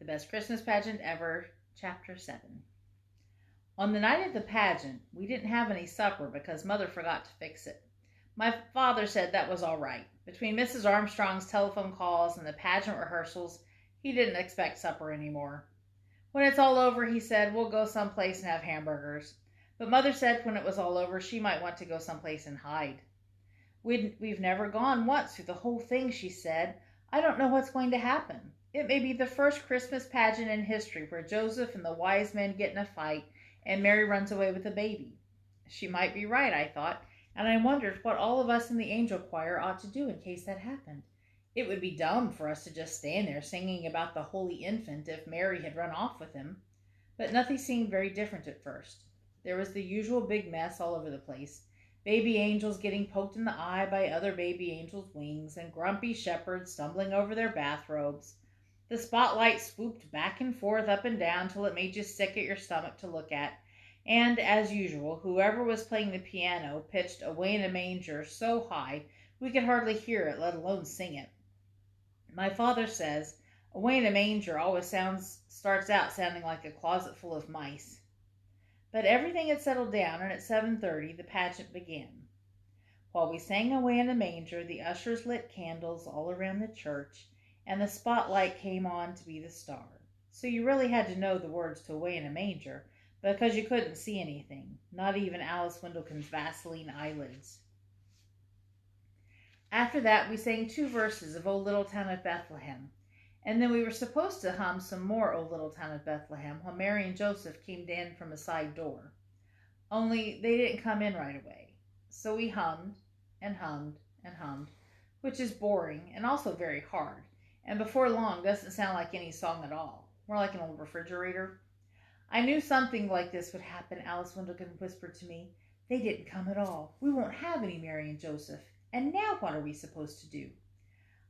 The Best Christmas Pageant Ever, Chapter 7. On the night of the pageant, we didn't have any supper because Mother forgot to fix it. My father said that was all right. Between Mrs. Armstrong's telephone calls and the pageant rehearsals, he didn't expect supper anymore. When it's all over, he said, we'll go someplace and have hamburgers. But Mother said when it was all over, she might want to go someplace and hide. We've never gone once through the whole thing, she said. I don't know what's going to happen. It may be the first Christmas pageant in history where Joseph and the wise men get in a fight and Mary runs away with the baby. She might be right, I thought, and I wondered what all of us in the angel choir ought to do in case that happened. It would be dumb for us to just stand there singing about the Holy Infant if Mary had run off with him. But nothing seemed very different at first. There was the usual big mess all over the place. Baby angels getting poked in the eye by other baby angels' wings, and grumpy shepherds stumbling over their bathrobes. The spotlight swooped back and forth, up and down, till it made you sick at your stomach to look at. And, as usual, whoever was playing the piano pitched Away in a Manger so high we could hardly hear it, let alone sing it. My father says Away in a Manger always starts out sounding like a closet full of mice. But everything had settled down, and at 7:30 the pageant began. While we sang Away in a Manger, the ushers lit candles all around the church, and the spotlight came on to be the star. So you really had to know the words to Away in a Manger, because you couldn't see anything, not even Alice Windlecon's Vaseline eyelids. After that, we sang 2 verses of O Little Town of Bethlehem, and then we were supposed to hum some more O Little Town of Bethlehem while Mary and Joseph came in from a side door. Only they didn't come in right away. So we hummed and hummed and hummed, which is boring and also very hard, and before long doesn't sound like any song at all, more like an old refrigerator. I knew something like this would happen, Alice Windlecombe whispered to me. They didn't come at all. We won't have any Mary and Joseph. And now what are we supposed to do?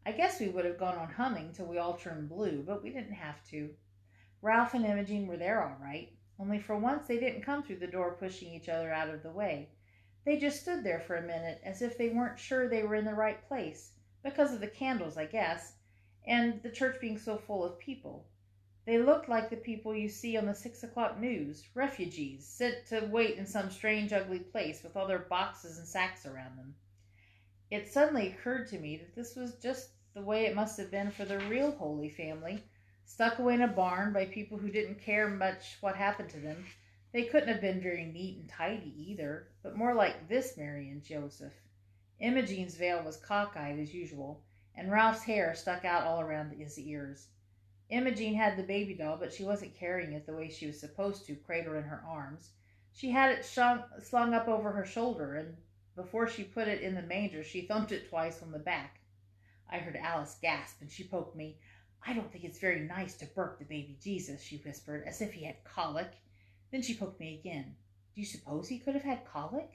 I guess we would have gone on humming till we all turned blue, but we didn't have to. Ralph and Imogene were there all right, only for once they didn't come through the door pushing each other out of the way. They just stood there for a minute as if they weren't sure they were in the right place, because of the candles, I guess, and the church being so full of people. They looked like the people you see on the 6 o'clock news, refugees, sent to wait in some strange, ugly place with all their boxes and sacks around them. It suddenly occurred to me that this was just the way it must have been for the real Holy Family, stuck away in a barn by people who didn't care much what happened to them. They couldn't have been very neat and tidy either, but more like this Mary and Joseph. Imogene's veil was cockeyed as usual, and Ralph's hair stuck out all around his ears. Imogene had the baby doll, but she wasn't carrying it the way she was supposed to, cradled in her arms. She had it slung up over her shoulder, and before she put it in the manger, she thumped it twice on the back. I heard Alice gasp, and she poked me. I don't think it's very nice to burp the baby Jesus, she whispered, as if he had colic. Then she poked me again. Do you suppose he could have had colic?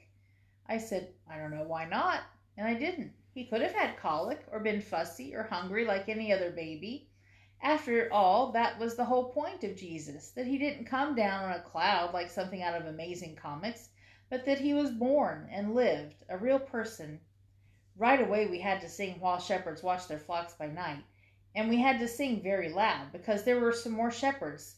I said, I don't know, why not? And I didn't. He could have had colic, or been fussy, or hungry like any other baby. After all, that was the whole point of Jesus, that he didn't come down on a cloud like something out of Amazing Comics, but that he was born and lived, a real person. Right away we had to sing While Shepherds Watch Their Flocks by Night, and we had to sing very loud because there were some more shepherds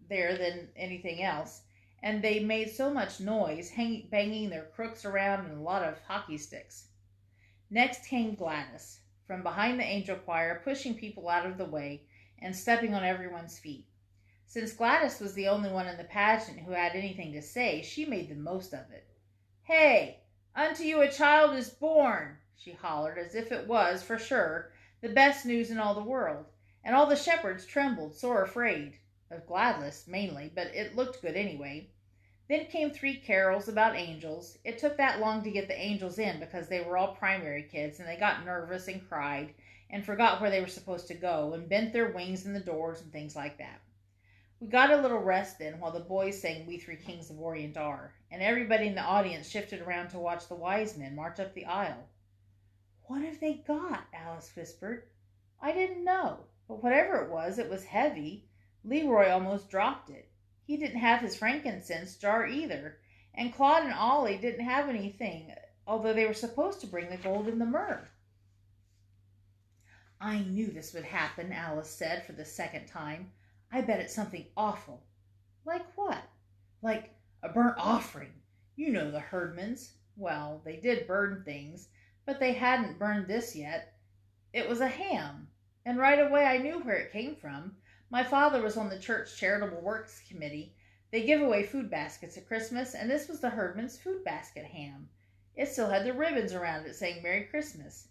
there than anything else, and they made so much noise, banging their crooks around and a lot of hockey sticks. Next came Gladys, from behind the angel choir, pushing people out of the way and stepping on everyone's feet. Since Gladys was the only one in the pageant who had anything to say, she made the most of it. Hey, unto you a child is born, she hollered, as if it was, for sure, the best news in all the world, and all the shepherds trembled, sore afraid, of Gladys mainly, but it looked good anyway. Then came 3 carols about angels. It took that long to get the angels in because they were all primary kids, and they got nervous and cried, and forgot where they were supposed to go, and bent their wings in the doors and things like that. We got a little rest then while the boys sang We 3 Kings of Orient Are, and everybody in the audience shifted around to watch the wise men march up the aisle. What have they got? Alice whispered. I didn't know, but whatever it was heavy. Leroy almost dropped it. He didn't have his frankincense jar either, and Claude and Ollie didn't have anything, although they were supposed to bring the gold and the myrrh. I knew this would happen, Alice said for the second time. I bet it's something awful. Like what? Like a burnt offering. You know the Herdmans. Well, they did burn things, but they hadn't burned this yet. It was a ham. And right away I knew where it came from. My father was on the church charitable works committee. They give away food baskets at Christmas, and this was the Herdman's food basket ham. It still had the ribbons around it saying Merry Christmas.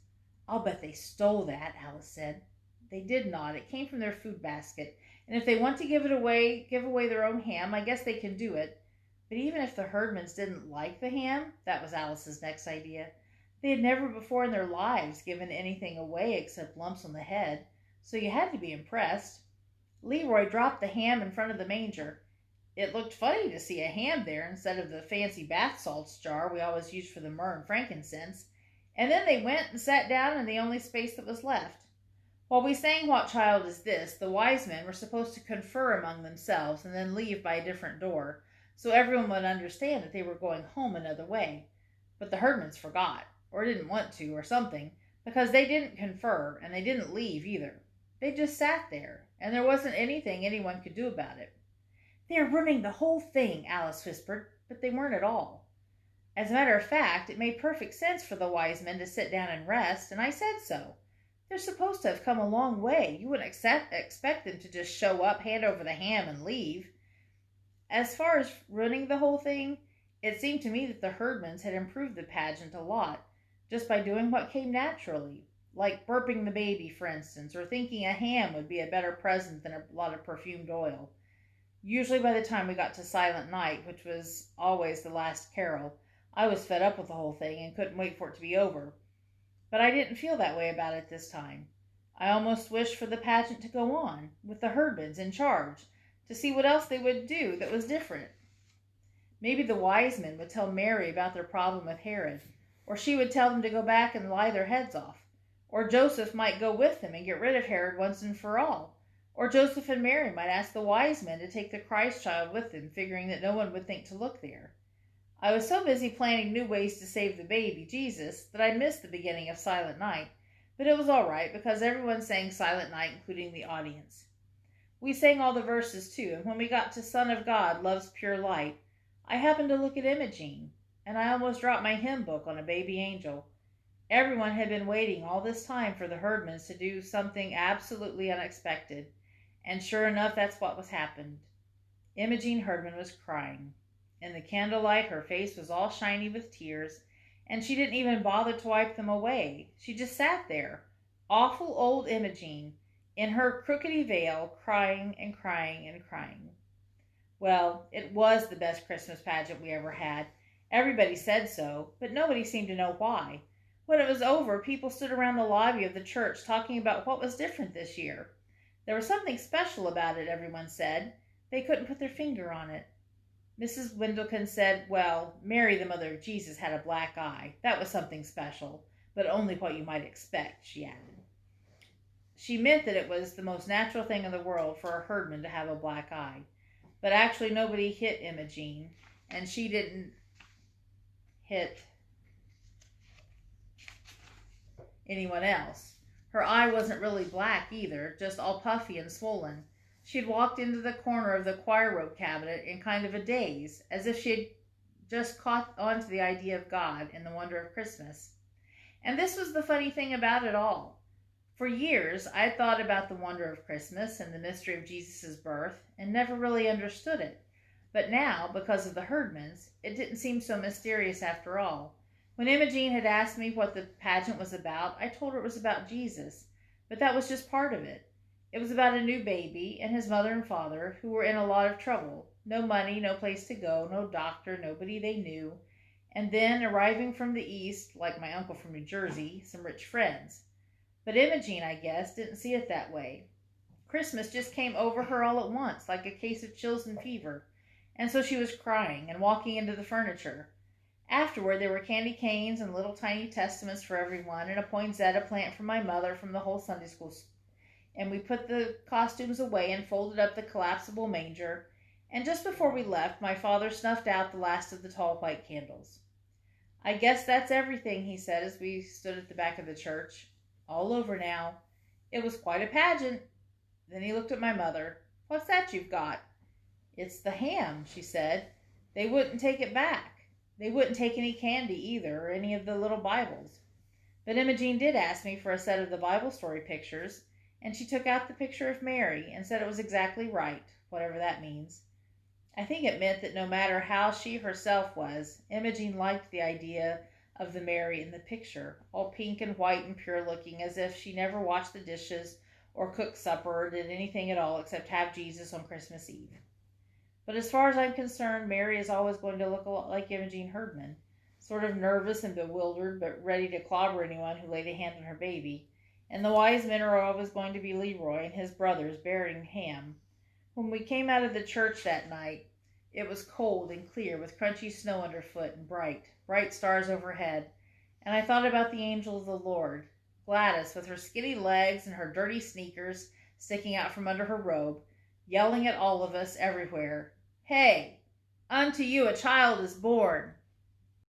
I'll bet they stole that, Alice said. They did not. It came from their food basket. And if they want to give away their own ham, I guess they can do it. But even if the Herdmans didn't like the ham, that was Alice's next idea. They had never before in their lives given anything away except lumps on the head, so you had to be impressed. Leroy dropped the ham in front of the manger. It looked funny to see a ham there instead of the fancy bath salts jar we always used for the myrrh and frankincense. And then they went and sat down in the only space that was left. While we sang What Child Is This, the wise men were supposed to confer among themselves and then leave by a different door, so everyone would understand that they were going home another way. But the Herdmans forgot, or didn't want to, or something, because they didn't confer, and they didn't leave either. They just sat there, and there wasn't anything anyone could do about it. "They're running the whole thing," Alice whispered, but they weren't at all. As a matter of fact, it made perfect sense for the wise men to sit down and rest, and I said so. They're supposed to have come a long way. You wouldn't expect them to just show up, hand over the ham, and leave. As far as running the whole thing, it seemed to me that the Herdmans had improved the pageant a lot, just by doing what came naturally, like burping the baby, for instance, or thinking a ham would be a better present than a lot of perfumed oil. Usually by the time we got to Silent Night, which was always the last carol, I was fed up with the whole thing and couldn't wait for it to be over. But I didn't feel that way about it this time. I almost wished for the pageant to go on, with the Herdmans in charge, to see what else they would do that was different. Maybe the wise men would tell Mary about their problem with Herod, or she would tell them to go back and lie their heads off, or Joseph might go with them and get rid of Herod once and for all, or Joseph and Mary might ask the wise men to take the Christ child with them, figuring that no one would think to look there. I was so busy planning new ways to save the baby, Jesus, that I missed the beginning of Silent Night, but it was all right because everyone sang Silent Night, including the audience. We sang all the verses too, and when we got to Son of God, Love's Pure Light, I happened to look at Imogene, and I almost dropped my hymn book on a baby angel. Everyone had been waiting all this time for the Herdmans to do something absolutely unexpected, and sure enough, that's what was happened. Imogene Herdman was crying. In the candlelight, her face was all shiny with tears, and she didn't even bother to wipe them away. She just sat there, awful old Imogene, in her crookedy veil, crying and crying and crying. Well, it was the best Christmas pageant we ever had. Everybody said so, but nobody seemed to know why. When it was over, people stood around the lobby of the church talking about what was different this year. There was something special about it, everyone said. They couldn't put their finger on it. Mrs. Windleton said, well, Mary, the mother of Jesus, had a black eye. That was something special, but only what you might expect, she added. She meant that it was the most natural thing in the world for a Herdman to have a black eye. But actually nobody hit Imogene, and she didn't hit anyone else. Her eye wasn't really black either, just all puffy and swollen. She'd walked into the corner of the choir robe cabinet in kind of a daze, as if she had just caught on to the idea of God and the wonder of Christmas. And this was the funny thing about it all. For years, I'd thought about the wonder of Christmas and the mystery of Jesus' birth and never really understood it. But now, because of the Herdmans, it didn't seem so mysterious after all. When Imogene had asked me what the pageant was about, I told her it was about Jesus, but that was just part of it. It was about a new baby and his mother and father who were in a lot of trouble. No money, no place to go, no doctor, nobody they knew. And then, arriving from the east, like my uncle from New Jersey, some rich friends. But Imogene, I guess, didn't see it that way. Christmas just came over her all at once, like a case of chills and fever. And so she was crying and walking into the furniture. Afterward, there were candy canes and little tiny testaments for everyone and a poinsettia plant for my mother from the whole Sunday school. And we put the costumes away and folded up the collapsible manger. And just before we left, my father snuffed out the last of the tall white candles. I guess that's everything, he said as we stood at the back of the church. All over now. It was quite a pageant. Then he looked at my mother. "What's that you've got?" "It's the ham," she said. "They wouldn't take it back. They wouldn't take any candy either, or any of the little Bibles. But Imogene did ask me for a set of the Bible story pictures, and she took out the picture of Mary and said it was exactly right, whatever that means. I think it meant that no matter how she herself was, Imogene liked the idea of the Mary in the picture, all pink and white and pure looking, as if she never washed the dishes or cooked supper or did anything at all except have Jesus on Christmas Eve. But as far as I'm concerned, Mary is always going to look a lot like Imogene Herdman, sort of nervous and bewildered, but ready to clobber anyone who laid a hand on her baby. And the wise men are always going to be Leroy and his brothers bearing ham. When we came out of the church that night, it was cold and clear, with crunchy snow underfoot and bright, bright stars overhead, and I thought about the angel of the Lord, Gladys, with her skinny legs and her dirty sneakers sticking out from under her robe, yelling at all of us everywhere, "Hey, unto you a child is born!